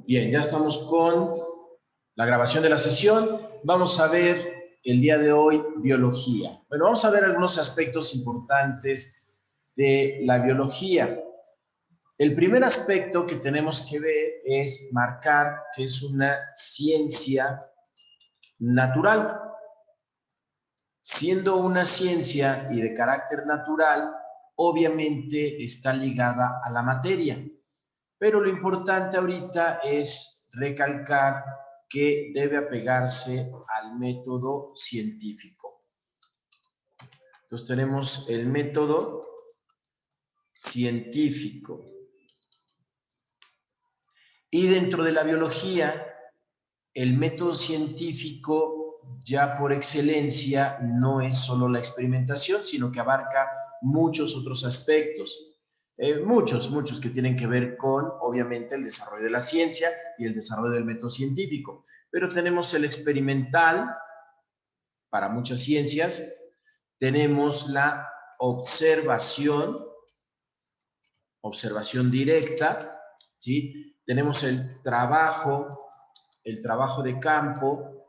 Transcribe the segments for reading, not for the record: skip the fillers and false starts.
Bien, ya estamos con la grabación de la sesión. Vamos a ver el día de hoy biología. Bueno, vamos a ver algunos aspectos importantes de la biología. El primer aspecto que tenemos que ver es marcar que es una ciencia natural. Siendo una ciencia y de carácter natural, obviamente está ligada a la materia. Pero lo importante ahorita es recalcar que debe apegarse al método científico. Entonces tenemos el método científico. Y dentro de la biología, el método científico ya por excelencia no es solo la experimentación, sino que abarca muchos otros aspectos. Muchos que tienen que ver con, obviamente, el desarrollo de la ciencia y el desarrollo del método científico. Pero tenemos el experimental para muchas ciencias, tenemos la observación directa, ¿sí? Tenemos el trabajo de campo,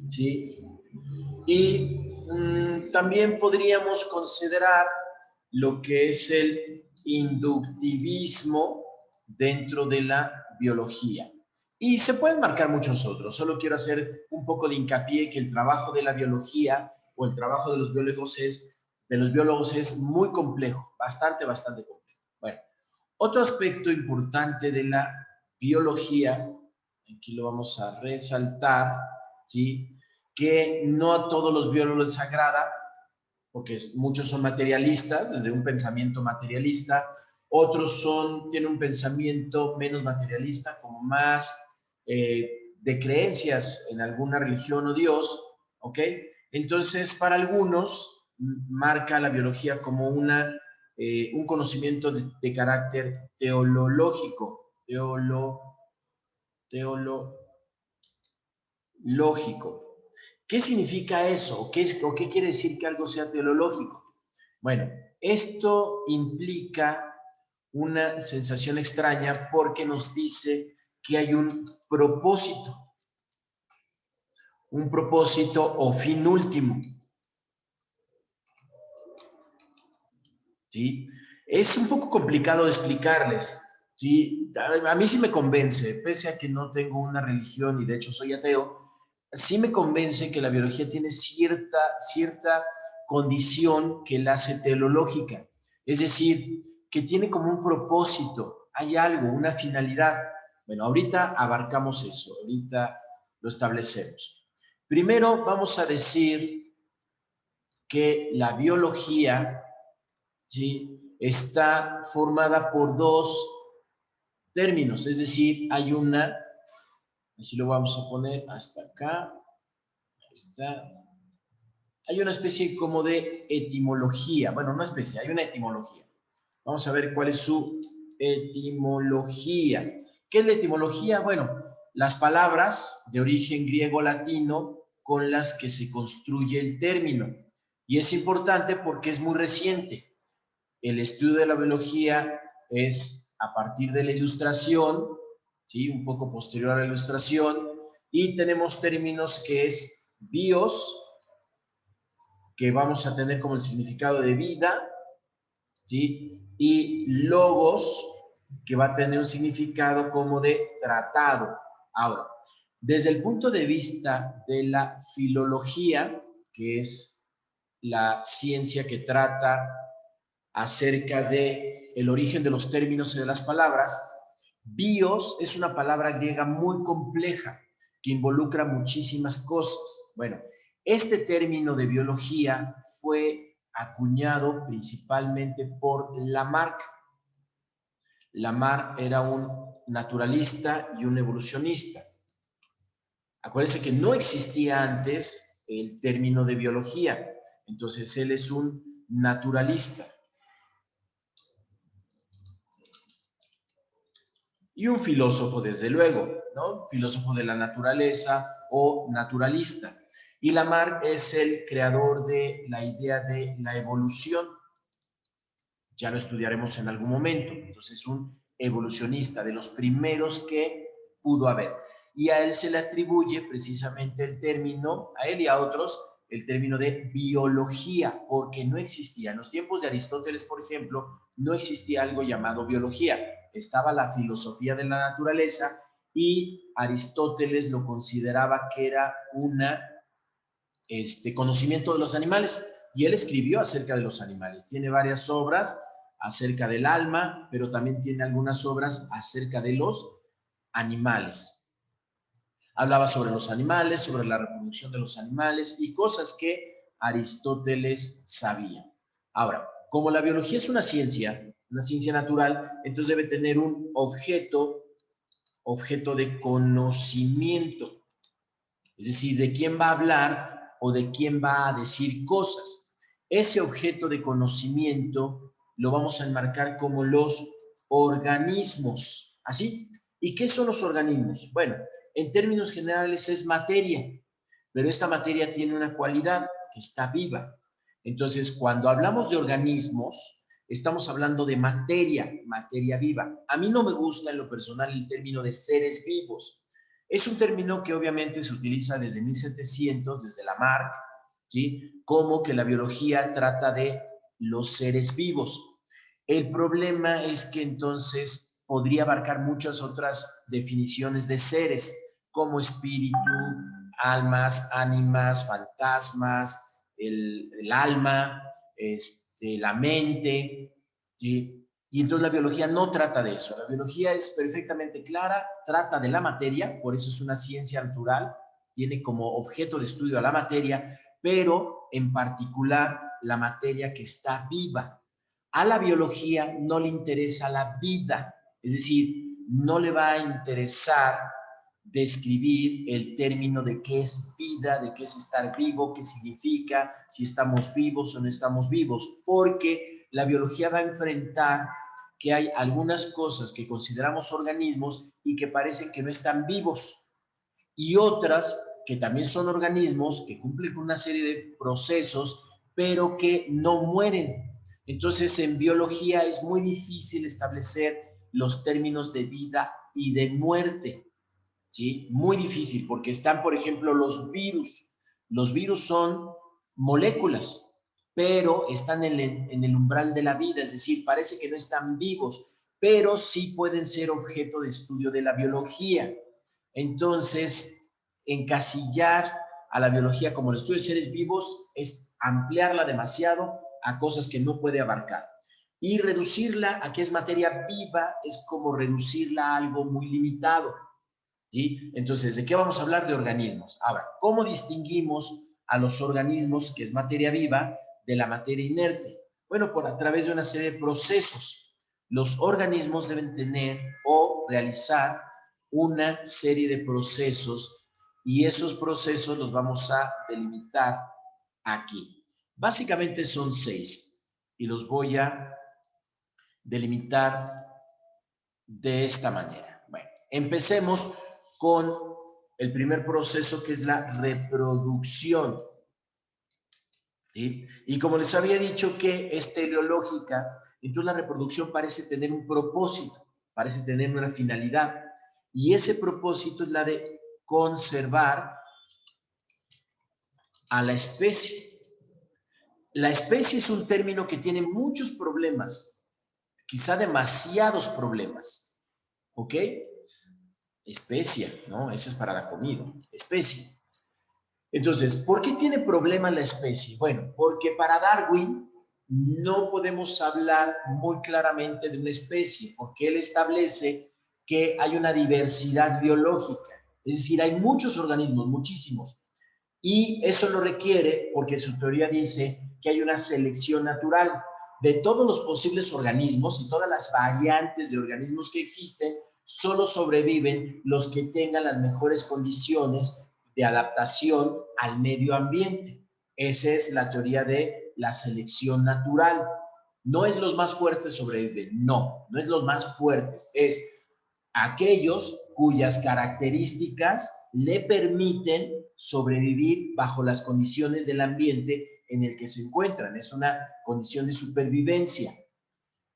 ¿sí? Y también podríamos considerar lo que es el inductivismo dentro de la biología. Y se pueden marcar muchos otros, solo quiero hacer un poco de hincapié que el trabajo de la biología o el trabajo de los biólogos es muy complejo, bastante complejo. Bueno, otro aspecto importante de la biología, aquí lo vamos a resaltar, ¿sí? Que no a todos los biólogos les agrada, porque muchos son materialistas, desde un pensamiento materialista, otros tienen un pensamiento menos materialista, como más de creencias en alguna religión o Dios, ¿ok? Entonces, para algunos, marca la biología como un conocimiento de carácter teológico, teológico. ¿Qué significa eso? ¿O qué quiere decir que algo sea teológico? Bueno, esto implica una sensación extraña porque nos dice que hay un propósito o fin último. ¿Sí? Es un poco complicado de explicarles. ¿Sí? A mí sí me convence, pese a que no tengo una religión y de hecho soy ateo, sí me convence que la biología tiene cierta condición que la hace teleológica. Es decir, que tiene como un propósito, hay algo, una finalidad. Bueno, ahorita abarcamos eso, ahorita lo establecemos. Primero vamos a decir que la biología, ¿sí?, está formada por dos términos, es decir, hay así lo vamos a poner hasta acá, ahí está, hay una especie como de etimología, bueno, no especie, hay una etimología. Vamos a ver cuál es su etimología. ¿Qué es la etimología? Bueno, las palabras de origen griego-latino con las que se construye el término. Y es importante porque es muy reciente. El estudio de la biología es a partir de la ilustración, ¿sí?, un poco posterior a la ilustración, y tenemos términos que es bios, que vamos a tener como el significado de vida, ¿sí?, y logos, que va a tener un significado como de tratado. Ahora, desde el punto de vista de la filología, que es la ciencia que trata acerca de el origen de los términos y de las palabras, bios es una palabra griega muy compleja que involucra muchísimas cosas. Bueno, este término de biología fue acuñado principalmente por Lamarck. Lamarck era un naturalista y un evolucionista. Acuérdense que no existía antes el término de biología, entonces él es un naturalista. Y un filósofo, desde luego, ¿no? Filósofo de la naturaleza o naturalista. Y Lamarck es el creador de la idea de la evolución. Ya lo estudiaremos en algún momento. Entonces, un evolucionista de los primeros que pudo haber. Y a él se le atribuye precisamente el término, a él y a otros, el término de biología, porque no existía. En los tiempos de Aristóteles, por ejemplo, no existía algo llamado biología. Estaba la filosofía de la naturaleza y Aristóteles lo consideraba que era una conocimiento de los animales. Y él escribió acerca de los animales. Tiene varias obras acerca del alma, pero también tiene algunas obras acerca de los animales. Hablaba sobre los animales, sobre la reproducción de los animales y cosas que Aristóteles sabía. Ahora, como la biología es una ciencia natural, entonces debe tener un objeto de conocimiento. Es decir, de quién va a hablar o de quién va a decir cosas. Ese objeto de conocimiento lo vamos a enmarcar como los organismos. ¿Así? ¿Y qué son los organismos? Bueno, en términos generales es materia, pero esta materia tiene una cualidad, que está viva. Entonces, cuando hablamos de organismos, estamos hablando de materia viva. A mí no me gusta en lo personal el término de seres vivos. Es un término que obviamente se utiliza desde 1700, desde Lamarck, ¿sí? Como que la biología trata de los seres vivos. El problema es que entonces podría abarcar muchas otras definiciones de seres, como espíritu, almas, ánimas, fantasmas, el alma, la mente, ¿sí? Y entonces la biología no trata de eso. La biología es perfectamente clara, trata de la materia, por eso es una ciencia natural, tiene como objeto de estudio a la materia, pero en particular la materia que está viva. A la biología no le interesa la vida, es decir, no le va a interesar describir el término de qué es vida, de qué es estar vivo, qué significa, si estamos vivos o no estamos vivos, porque la biología va a enfrentar que hay algunas cosas que consideramos organismos y que parecen que no están vivos, y otras que también son organismos que cumplen con una serie de procesos, pero que no mueren. Entonces, en biología es muy difícil establecer los términos de vida y de muerte, ¿sí? Muy difícil, porque están, por ejemplo, los virus. Los virus son moléculas, pero están en el umbral de la vida, es decir, parece que no están vivos, pero sí pueden ser objeto de estudio de la biología. Entonces, encasillar a la biología como el estudio de seres vivos es ampliarla demasiado a cosas que no puede abarcar. Y reducirla a que es materia viva es como reducirla a algo muy limitado, ¿sí? Entonces, ¿de qué vamos a hablar? De organismos. Ahora, ¿cómo distinguimos a los organismos, que es materia viva, de la materia inerte? Bueno, a través de una serie de procesos. Los organismos deben tener o realizar una serie de procesos y esos procesos los vamos a delimitar aquí. Básicamente son 6 y los voy a delimitar de esta manera. Bueno, empecemos con el primer proceso, que es la reproducción. ¿Sí? Y como les había dicho que es teleológica, entonces la reproducción parece tener un propósito, parece tener una finalidad. Y ese propósito es la de conservar a la especie. La especie es un término que tiene muchos problemas, quizá demasiados problemas, ¿ok? Especie, ¿no? Esa es para la comida, especie. Entonces, ¿por qué tiene problema la especie? Bueno, porque para Darwin no podemos hablar muy claramente de una especie, porque él establece que hay una diversidad biológica, es decir, hay muchos organismos, muchísimos, y eso lo requiere porque su teoría dice que hay una selección natural de todos los posibles organismos y todas las variantes de organismos que existen. Solo sobreviven los que tengan las mejores condiciones de adaptación al medio ambiente. Esa es la teoría de la selección natural. No es los más fuertes sobreviven, no es los más fuertes, es aquellos cuyas características le permiten sobrevivir bajo las condiciones del ambiente en el que se encuentran. Es una condición de supervivencia.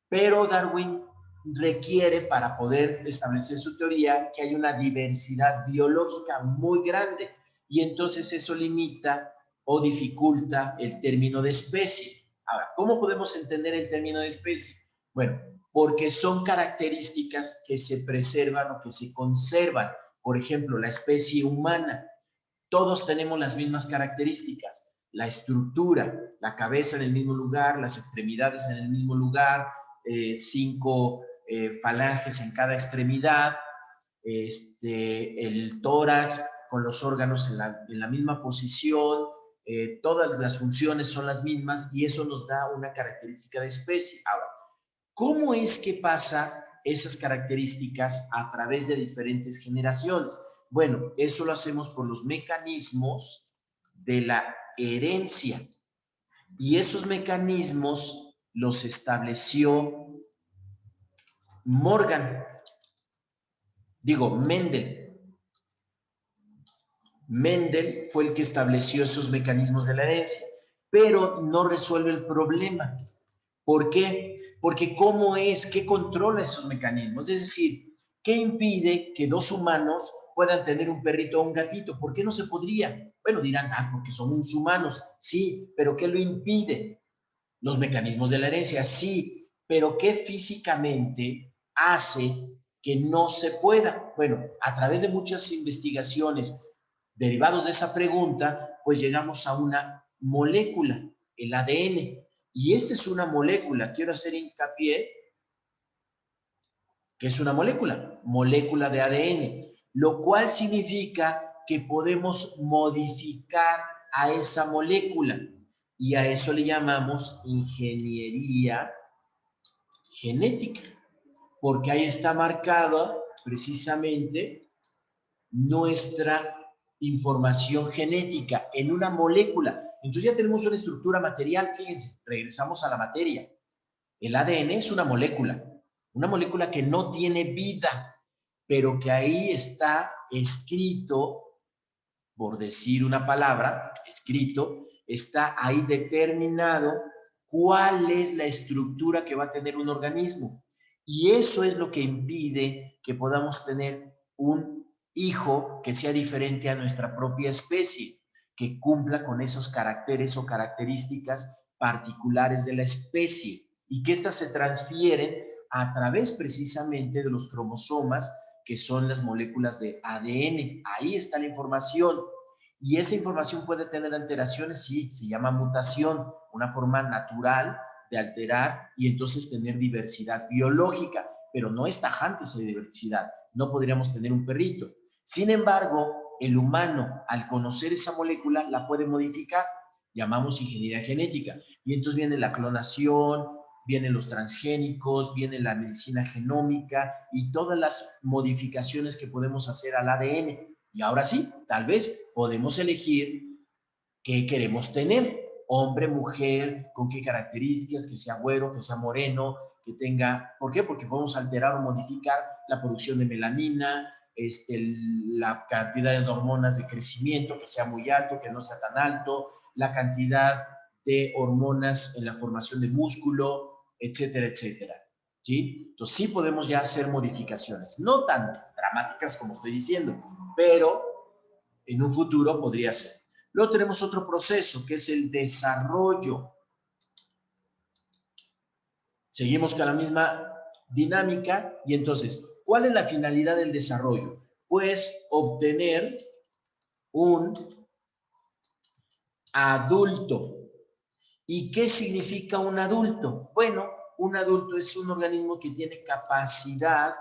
Pero Darwin requiere, para poder establecer su teoría, que haya una diversidad biológica muy grande, y entonces eso limita o dificulta el término de especie. Ahora, ¿cómo podemos entender el término de especie? Bueno, porque son características que se preservan o que se conservan. Por ejemplo, la especie humana. Todos tenemos las mismas características. La estructura, la cabeza en el mismo lugar, las extremidades en el mismo lugar, 5 falanges en cada extremidad, el tórax con los órganos en la misma posición, todas las funciones son las mismas y eso nos da una característica de especie. Ahora, ¿cómo es que pasa esas características a través de diferentes generaciones? Bueno, eso lo hacemos por los mecanismos de la herencia. Y esos mecanismos los estableció Mendel. Mendel fue el que estableció esos mecanismos de la herencia, pero no resuelve el problema. ¿Por qué? Porque ¿qué controla esos mecanismos? Es decir, ¿qué impide que dos humanos puedan tener un perrito o un gatito? ¿Por qué no se podría? Bueno, dirán, porque somos humanos. Sí, pero ¿qué lo impide? Los mecanismos de la herencia, sí, pero ¿qué físicamente hace que no se pueda? Bueno, a través de muchas investigaciones derivados de esa pregunta, pues llegamos a una molécula, el ADN. Y esta es una molécula, quiero hacer hincapié, que es una molécula de ADN, lo cual significa que podemos modificar a esa molécula y a eso le llamamos ingeniería genética, porque ahí está marcada precisamente nuestra información genética en una molécula. Entonces ya tenemos una estructura material, fíjense, regresamos a la materia. El ADN es una molécula que no tiene vida, pero que ahí está escrito, por decir una palabra, escrito, está ahí determinado cuál es la estructura que va a tener un organismo. Y eso es lo que impide que podamos tener un hijo que sea diferente a nuestra propia especie, que cumpla con esos caracteres o características particulares de la especie y que éstas se transfieren a través precisamente de los cromosomas, que son las moléculas de ADN. Ahí está la información. Y esa información puede tener alteraciones, sí, se llama mutación, una forma natural de alterar y entonces tener diversidad biológica, pero no es tajante esa diversidad. No podríamos tener un perrito. Sin embargo, el humano, al conocer esa molécula, la puede modificar. Llamamos ingeniería genética. Y entonces viene la clonación, vienen los transgénicos, viene la medicina genómica y todas las modificaciones que podemos hacer al ADN. Y ahora sí, tal vez podemos elegir qué queremos tener. Hombre, mujer, con qué características, que sea güero, que sea moreno, que tenga... ¿Por qué? Porque podemos alterar o modificar la producción de melanina, la cantidad de hormonas de crecimiento, que sea muy alto, que no sea tan alto, la cantidad de hormonas en la formación de músculo, etcétera, etcétera. ¿Sí? Entonces sí podemos ya hacer modificaciones, no tan dramáticas como estoy diciendo, pero en un futuro podría ser. Luego tenemos otro proceso que es el desarrollo. Seguimos con la misma dinámica y entonces, ¿cuál es la finalidad del desarrollo? Pues obtener un adulto. ¿Y qué significa un adulto? Bueno, un adulto es un organismo que tiene capacidad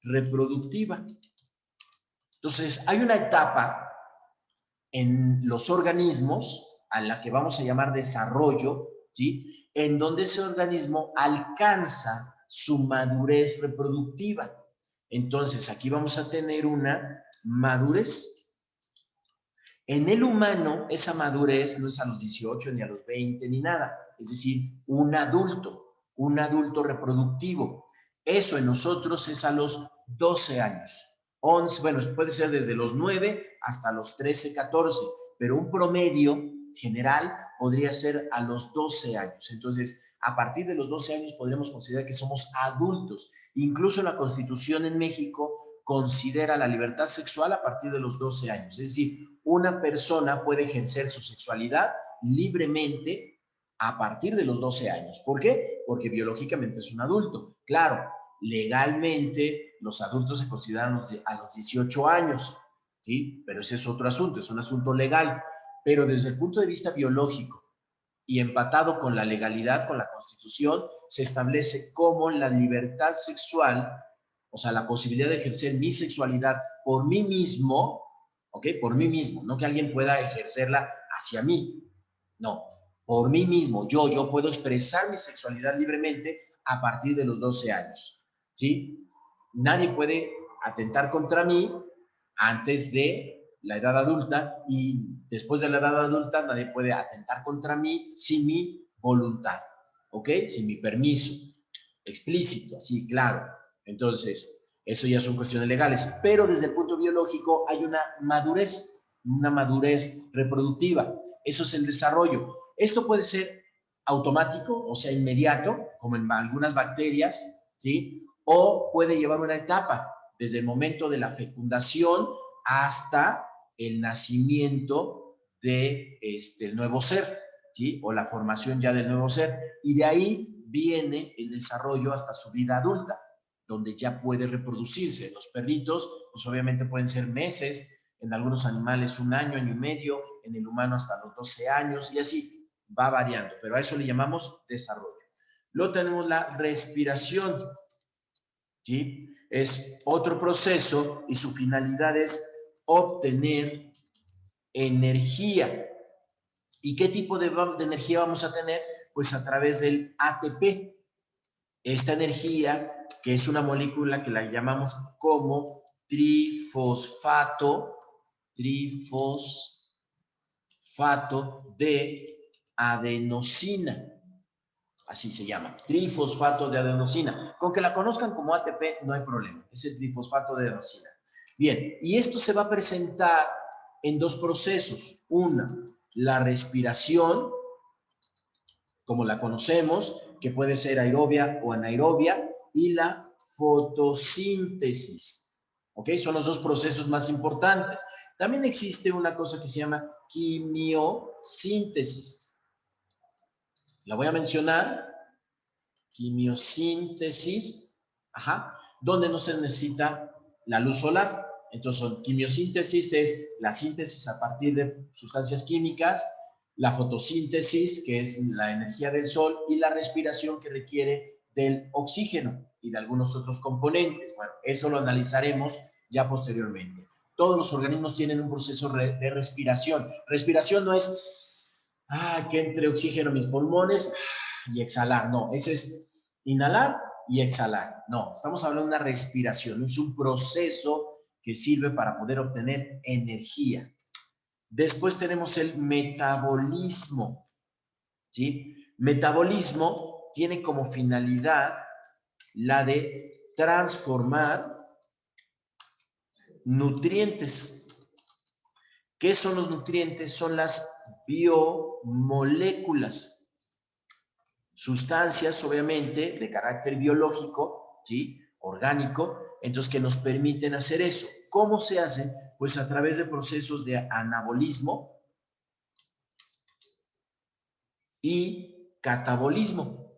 reproductiva. Entonces, hay una etapa en los organismos a la que vamos a llamar desarrollo, ¿sí? En donde ese organismo alcanza su madurez reproductiva. Entonces, aquí vamos a tener una madurez. En el humano, esa madurez no es a los 18, ni a los 20, ni nada. Es decir, un adulto reproductivo. Eso en nosotros es a los 12 años. 11, bueno, puede ser desde los 9 hasta los 13, 14, pero un promedio general podría ser a los 12 años. Entonces, a partir de los 12 años podríamos considerar que somos adultos. Incluso la Constitución en México considera la libertad sexual a partir de los 12 años. Es decir, una persona puede ejercer su sexualidad libremente a partir de los 12 años. ¿Por qué? Porque biológicamente es un adulto. Claro, legalmente los adultos se consideran a los 18 años, ¿sí? Pero ese es otro asunto, es un asunto legal. Pero desde el punto de vista biológico y empatado con la legalidad, con la Constitución, se establece cómo la libertad sexual, o sea, la posibilidad de ejercer mi sexualidad por mí mismo, ¿ok? Por mí mismo, no que alguien pueda ejercerla hacia mí, no, por mí mismo, yo puedo expresar mi sexualidad libremente a partir de los 12 años, ¿sí? Nadie puede atentar contra mí antes de la edad adulta y después de la edad adulta nadie puede atentar contra mí sin mi voluntad, ¿ok? Sin mi permiso explícito, así, claro. Entonces, eso ya son cuestiones legales, pero desde el punto biológico hay una madurez reproductiva. Eso es el desarrollo. Esto puede ser automático, o sea, inmediato, como en algunas bacterias, ¿sí? O puede llevar una etapa, desde el momento de la fecundación hasta el nacimiento de el nuevo ser, ¿sí? O la formación ya del nuevo ser. Y de ahí viene el desarrollo hasta su vida adulta, donde ya puede reproducirse. Los perritos, pues obviamente pueden ser meses, en algunos animales un año, año y medio, en el humano hasta los 12 años y así va variando, pero a eso le llamamos desarrollo. Luego tenemos la respiración, ¿sí? Es otro proceso y su finalidad es obtener energía. ¿Y qué tipo de energía vamos a tener? Pues a través del ATP. Esta energía, que es una molécula que la llamamos como trifosfato de adenosina. Así se llama, trifosfato de adenosina. Con que la conozcan como ATP no hay problema, es el trifosfato de adenosina. Bien, y esto se va a presentar en dos procesos. Una, la respiración, como la conocemos, que puede ser aerobia o anaerobia, y la fotosíntesis. ¿Ok? Son los dos procesos más importantes. También existe una cosa que se llama quimiosíntesis. La voy a mencionar. Quimiosíntesis, donde no se necesita la luz solar. Entonces, quimiosíntesis es la síntesis a partir de sustancias químicas, la fotosíntesis, que es la energía del sol, y la respiración, que requiere del oxígeno y de algunos otros componentes. Bueno, eso lo analizaremos ya posteriormente. Todos los organismos tienen un proceso de respiración. Respiración no es que entre oxígeno a mis pulmones y exhalar, no, eso es inhalar y exhalar. No, estamos hablando de una respiración, es un proceso que sirve para poder obtener energía. Después tenemos el metabolismo, ¿sí? Metabolismo tiene como finalidad la de transformar nutrientes. ¿Qué son los nutrientes? Son las biomoléculas. Sustancias, obviamente, de carácter biológico, ¿sí? Orgánico, entonces que nos permiten hacer eso. ¿Cómo se hace? Pues a través de procesos de anabolismo y catabolismo.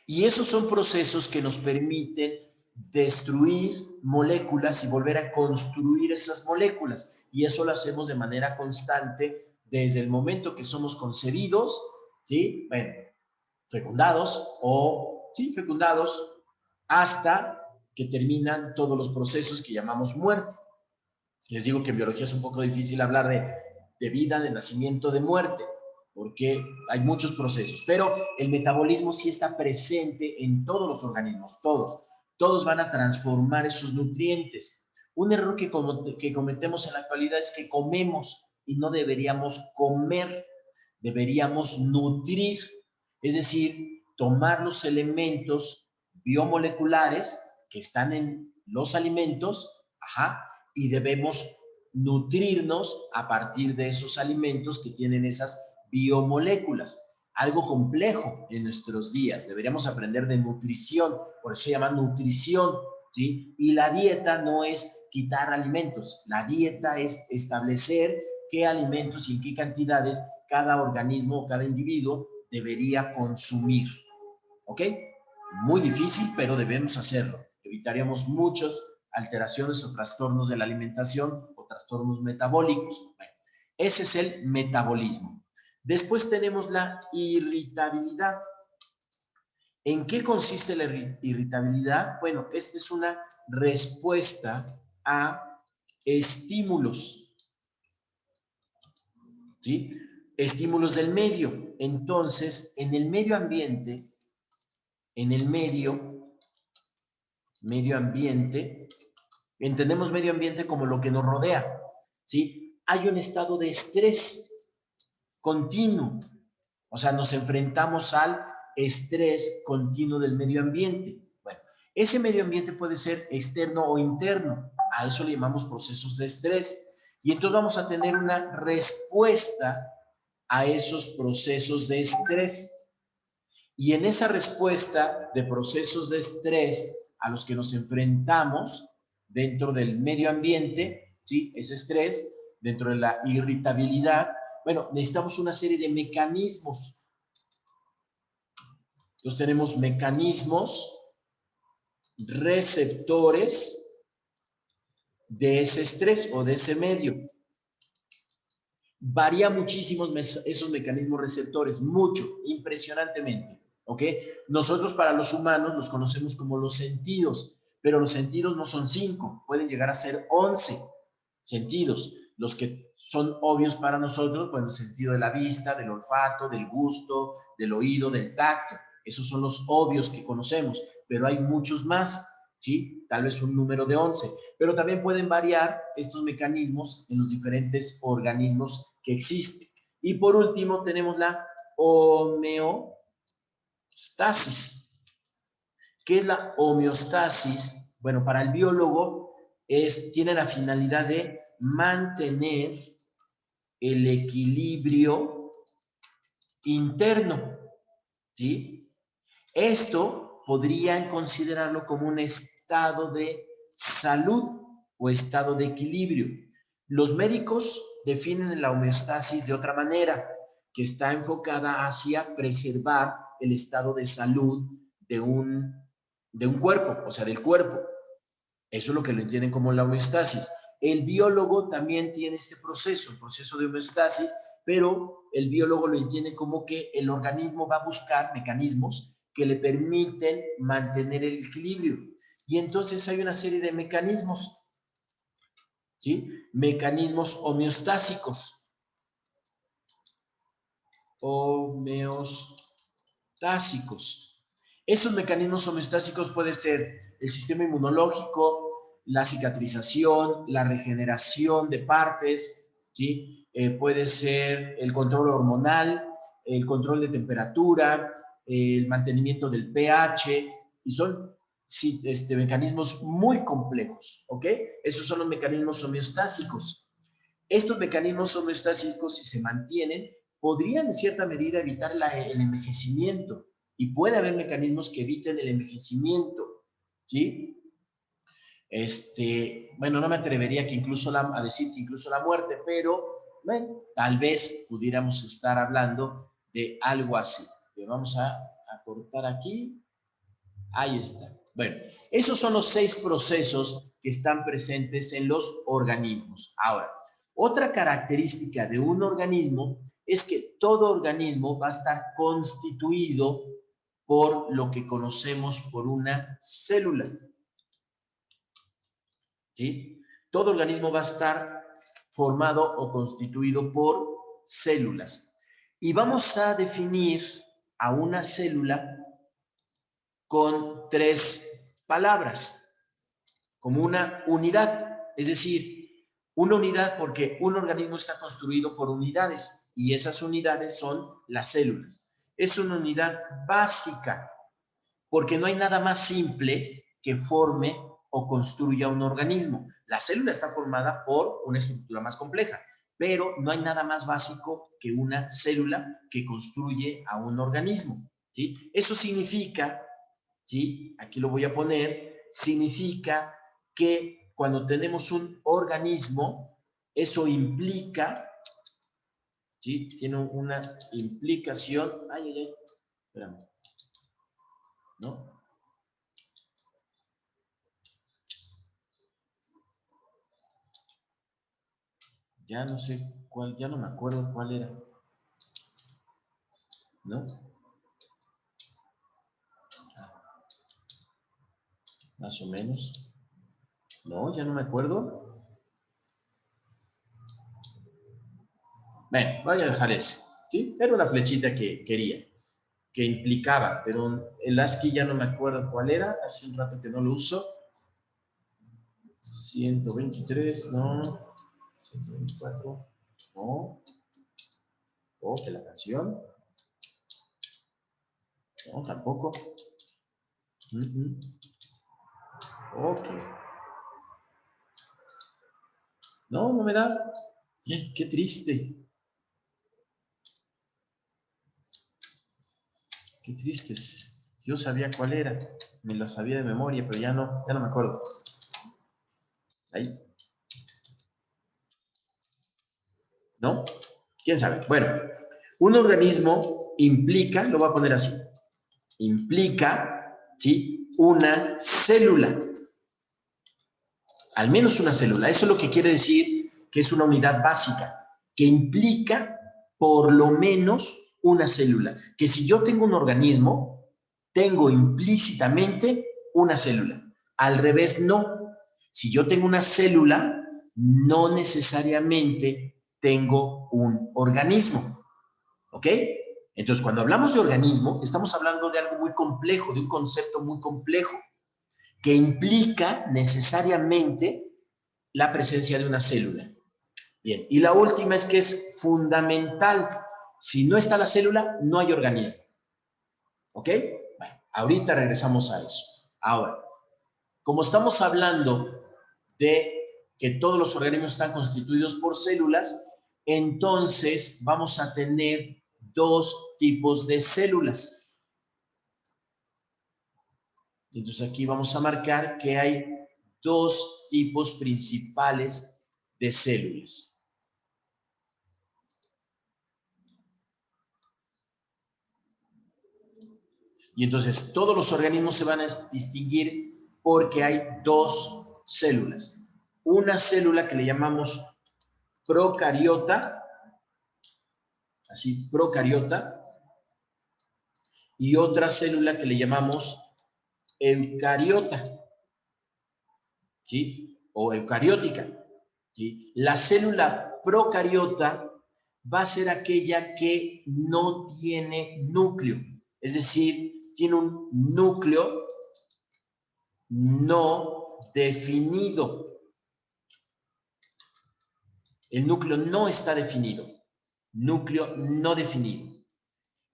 Y esos son procesos que nos permiten destruir moléculas y volver a construir esas moléculas. Y eso lo hacemos de manera constante desde el momento que somos concebidos, ¿sí? Bueno, fecundados, hasta que terminan todos los procesos que llamamos muerte. Les digo que en biología es un poco difícil hablar de vida, de nacimiento, de muerte, porque hay muchos procesos, pero el metabolismo sí está presente en todos los organismos, todos van a transformar esos nutrientes. Un error que cometemos en la actualidad es que comemos y no deberíamos comer, deberíamos nutrir, es decir, tomar los elementos biomoleculares que están en los alimentos, y debemos nutrirnos a partir de esos alimentos que tienen esas biomoléculas. Algo complejo en nuestros días. Deberíamos aprender de nutrición, por eso se llama nutrición, ¿sí? Y la dieta no es quitar alimentos, la dieta es establecer qué alimentos y en qué cantidades cada organismo o cada individuo debería consumir. ¿Ok? Muy difícil, pero debemos hacerlo. Evitaríamos muchas alteraciones o trastornos de la alimentación o trastornos metabólicos. Bueno, ese es el metabolismo. Después tenemos la irritabilidad. ¿En qué consiste la irritabilidad? Bueno, esta es una respuesta a estímulos, ¿sí? Estímulos del medio. Entonces, en el medio ambiente, medio ambiente, entendemos medio ambiente como lo que nos rodea, ¿sí? Hay un estado de estrés continuo, o sea, nos enfrentamos al estrés continuo del medio ambiente. Bueno, ese medio ambiente puede ser externo o interno, a eso le llamamos procesos de estrés, y entonces vamos a tener una respuesta a esos procesos de estrés. Y en esa respuesta de procesos de estrés a los que nos enfrentamos dentro del medio ambiente, ¿sí? Ese estrés, dentro de la irritabilidad, bueno, necesitamos una serie de mecanismos. Entonces tenemos mecanismos receptores de ese estrés o de ese medio. Varía muchísimo esos mecanismos receptores, mucho, impresionantemente. ¿Ok? Nosotros para los humanos los conocemos como los sentidos, pero los sentidos no son 5, pueden llegar a ser 11 sentidos. Los que son obvios para nosotros, pues el sentido de la vista, del olfato, del gusto, del oído, del tacto. Esos son los obvios que conocemos, pero hay muchos más, ¿sí? Tal vez un número de 11, pero también pueden variar estos mecanismos en los diferentes organismos que existen. Y por último tenemos la homeostasis. ¿Qué es la homeostasis? Bueno, para el biólogo tiene la finalidad de mantener el equilibrio interno, ¿sí? Esto podrían considerarlo como un estado de salud o estado de equilibrio. Los médicos definen la homeostasis de otra manera, que está enfocada hacia preservar el estado de salud de un cuerpo, o sea, del cuerpo. Eso es lo que lo entienden como la homeostasis. El biólogo también tiene este proceso, el proceso de homeostasis, pero el biólogo lo entiende como que el organismo va a buscar mecanismos que le permiten mantener el equilibrio. Y entonces hay una serie de mecanismos, ¿sí? Mecanismos homeostásicos. Homeostásicos. Esos mecanismos homeostásicos pueden ser el sistema inmunológico, la cicatrización, la regeneración de partes, ¿sí? Puede ser el control hormonal, el control de temperatura, el mantenimiento del pH, y son mecanismos muy complejos, ¿ok? Esos son los mecanismos homeostásicos. Estos mecanismos homeostásicos, si se mantienen, podrían en cierta medida evitar el envejecimiento, y puede haber mecanismos que eviten el envejecimiento, ¿sí? Bueno, no me atrevería a decir que incluso la muerte, pero bueno, tal vez pudiéramos estar hablando de algo así. Vamos a cortar aquí. Ahí está. Bueno, esos son los 6 procesos que están presentes en los organismos. Ahora, otra característica de un organismo es que todo organismo va a estar constituido por lo que conocemos por una célula, ¿sí? Todo organismo va a estar formado o constituido por células. Y vamos a definir a una célula con 3 palabras, como una unidad, es decir, una unidad porque un organismo está construido por unidades y esas unidades son las células. Es una unidad básica. porque no hay nada más simple que forme o construya un organismo. La célula está formada por una estructura más compleja, pero no hay nada más básico que una célula que construye a un organismo, ¿sí? Eso significa, ¿sí? Aquí lo voy a poner, significa que cuando tenemos un organismo, eso implica, ¿sí? Tiene una implicación, espérame, ¿no? Ya no sé cuál, ya no me acuerdo cuál era, ¿no? Más o menos. No, ya no me acuerdo. Bueno, voy a dejar ese, ¿sí? Era una flechita que quería, que implicaba, pero el ASCII ya no me acuerdo cuál era, hace un rato que no lo uso. 123, no. 124, no. Oh, que la canción. No, tampoco. Ok. No, no me da. Qué triste. Qué tristes. Yo sabía cuál era. Me la sabía de memoria, pero ya no me acuerdo. Ahí. ¿No? ¿Quién sabe? Bueno, un organismo implica, lo voy a poner así, implica, ¿sí? Una célula. Al menos una célula. Eso es lo que quiere decir que es una unidad básica, que implica por lo menos una célula. Que si yo tengo un organismo, tengo implícitamente una célula. Al revés, no. Si yo tengo una célula, no necesariamente tengo un organismo. ¿Ok? Entonces, cuando hablamos de organismo, estamos hablando de algo muy complejo, de un concepto muy complejo, que implica necesariamente la presencia de una célula. Bien, y la última es que es fundamental. Si no está la célula, no hay organismo. ¿Ok? Bueno, ahorita regresamos a eso. Ahora, como estamos hablando de que todos los organismos están constituidos por células, entonces vamos a tener dos tipos de células. Entonces aquí vamos a marcar que hay dos tipos principales de células. Y entonces todos los organismos se van a distinguir porque hay dos células. Una célula que le llamamos procariota, así, procariota, y otra célula que le llamamos eucariota, ¿sí? O eucariótica, ¿sí? La célula procariota va a ser aquella que no tiene núcleo, es decir, tiene un núcleo no definido. El núcleo no está definido. Núcleo no definido.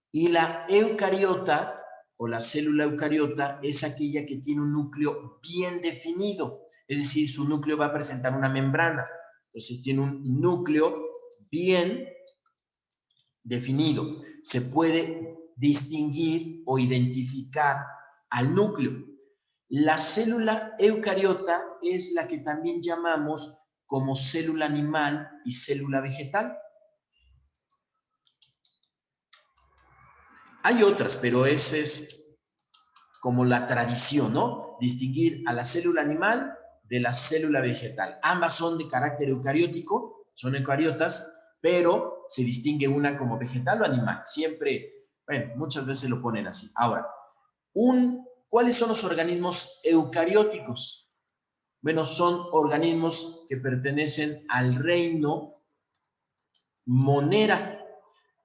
Y la eucariota o la célula eucariota es aquella que tiene un núcleo bien definido. Es decir, su núcleo va a presentar una membrana. Entonces tiene un núcleo bien definido. Se puede distinguir o identificar al núcleo. La célula eucariota es la que también llamamos como célula animal y célula vegetal. Hay otras, pero esa es como la tradición, ¿no? Distinguir a la célula animal de la célula vegetal. Ambas son de carácter eucariótico, son eucariotas, pero se distingue una como vegetal o animal. Siempre, bueno, muchas veces lo ponen así. Ahora, ¿cuáles son los organismos eucarióticos? Bueno, son organismos que pertenecen al reino Monera.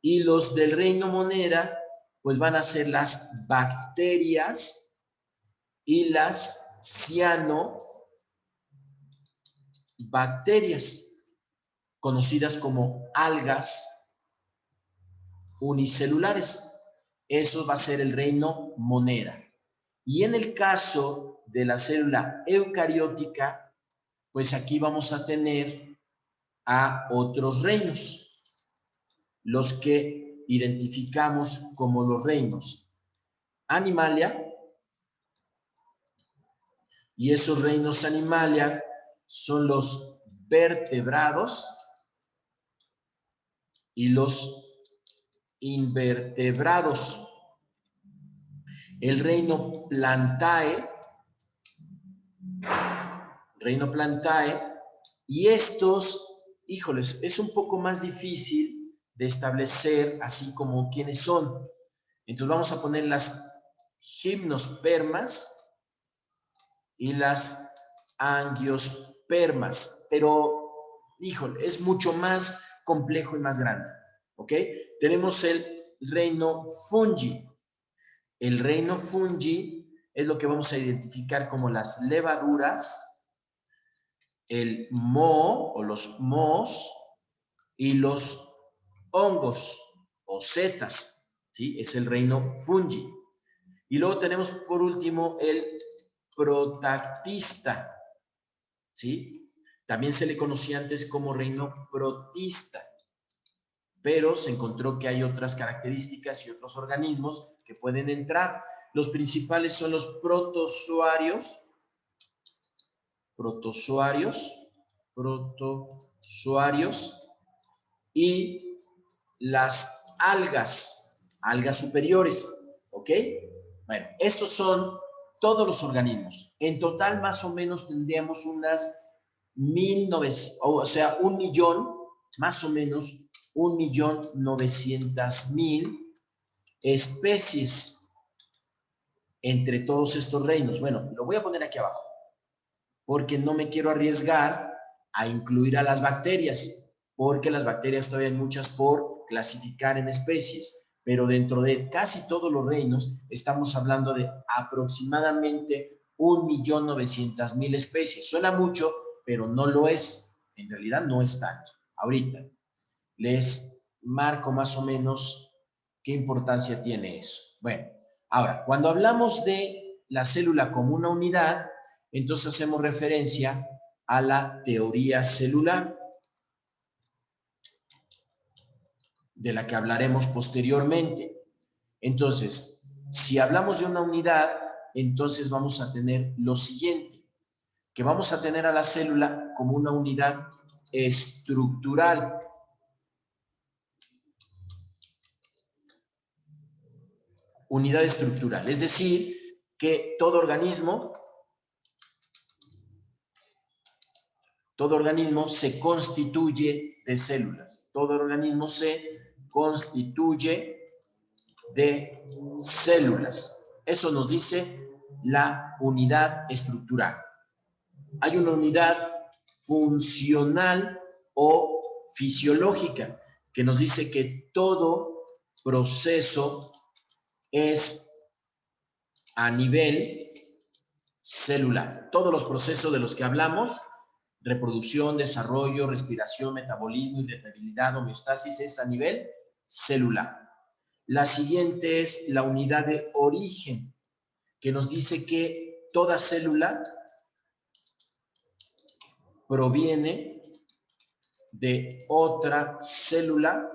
Y los del reino Monera, pues van a ser las bacterias y las cianobacterias, conocidas como algas unicelulares. Eso va a ser el reino Monera. Y en el caso de la célula eucariótica, pues aquí vamos a tener a otros reinos, los que identificamos como los reinos Animalia, y esos reinos Animalia son los vertebrados y los invertebrados. El reino Plantae, y estos, híjoles, es un poco más difícil de establecer así como quiénes son. Entonces vamos a poner las gimnospermas y las angiospermas, pero, híjole, es mucho más complejo y más grande, ¿ok? Tenemos el reino Fungi. El reino Fungi es lo que vamos a identificar como las levaduras, el moho o los mohos y los hongos o setas, ¿sí? Es el reino Fungi. Y luego tenemos por último el protactista, ¿sí? También se le conocía antes como reino protista, pero se encontró que hay otras características y otros organismos que pueden entrar. Los principales son los protozoarios, y las algas superiores, ¿ok? Bueno, estos son todos los organismos. En total, más o menos, tendríamos unas 1.900, o sea, 1.000.000, más o menos, 1.900.000 especies entre todos estos reinos. Bueno, lo voy a poner aquí abajo, porque no me quiero arriesgar a incluir a las bacterias, porque las bacterias todavía hay muchas por clasificar en especies, pero dentro de casi todos los reinos estamos hablando de aproximadamente 1.900.000 especies. Suena mucho, pero no lo es. En realidad no es tanto. Ahorita les marco más o menos qué importancia tiene eso. Bueno, ahora, cuando hablamos de la célula como una unidad, entonces hacemos referencia a la teoría celular, de la que hablaremos posteriormente. Entonces, si hablamos de una unidad, entonces vamos a tener lo siguiente, que vamos a tener a la célula como una unidad estructural. Unidad estructural, es decir, que todo organismo se constituye de células. Todo organismo se constituye de células. Eso nos dice la unidad estructural. Hay una unidad funcional o fisiológica que nos dice que todo proceso es a nivel celular. Todos los procesos de los que hablamos, reproducción, desarrollo, respiración, metabolismo, irritabilidad, homeostasis, es a nivel celular. La siguiente es la unidad de origen, que nos dice que toda célula proviene de otra célula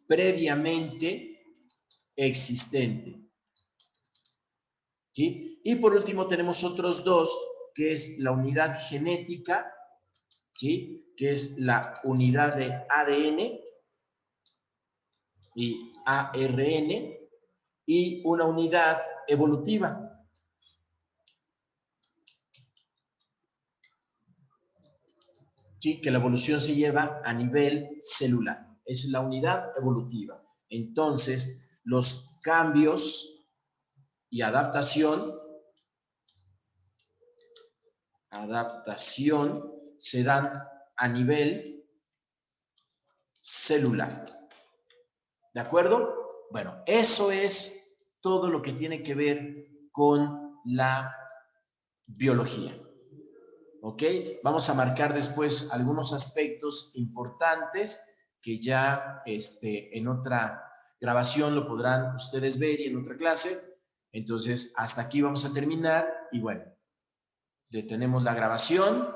previamente existente. ¿Sí? Y por último tenemos otros dos, que es la unidad genética, ¿sí? Que es la unidad de ADN y ARN, y una unidad evolutiva. ¿Sí? Que la evolución se lleva a nivel celular. Es la unidad evolutiva. Entonces, los cambios y adaptación se dan a nivel celular. ¿De acuerdo? Bueno, eso es todo lo que tiene que ver con la biología. ¿Ok? Vamos a marcar después algunos aspectos importantes que ya en otra grabación lo podrán ustedes ver y en otra clase. Entonces, hasta aquí vamos a terminar y bueno, detenemos la grabación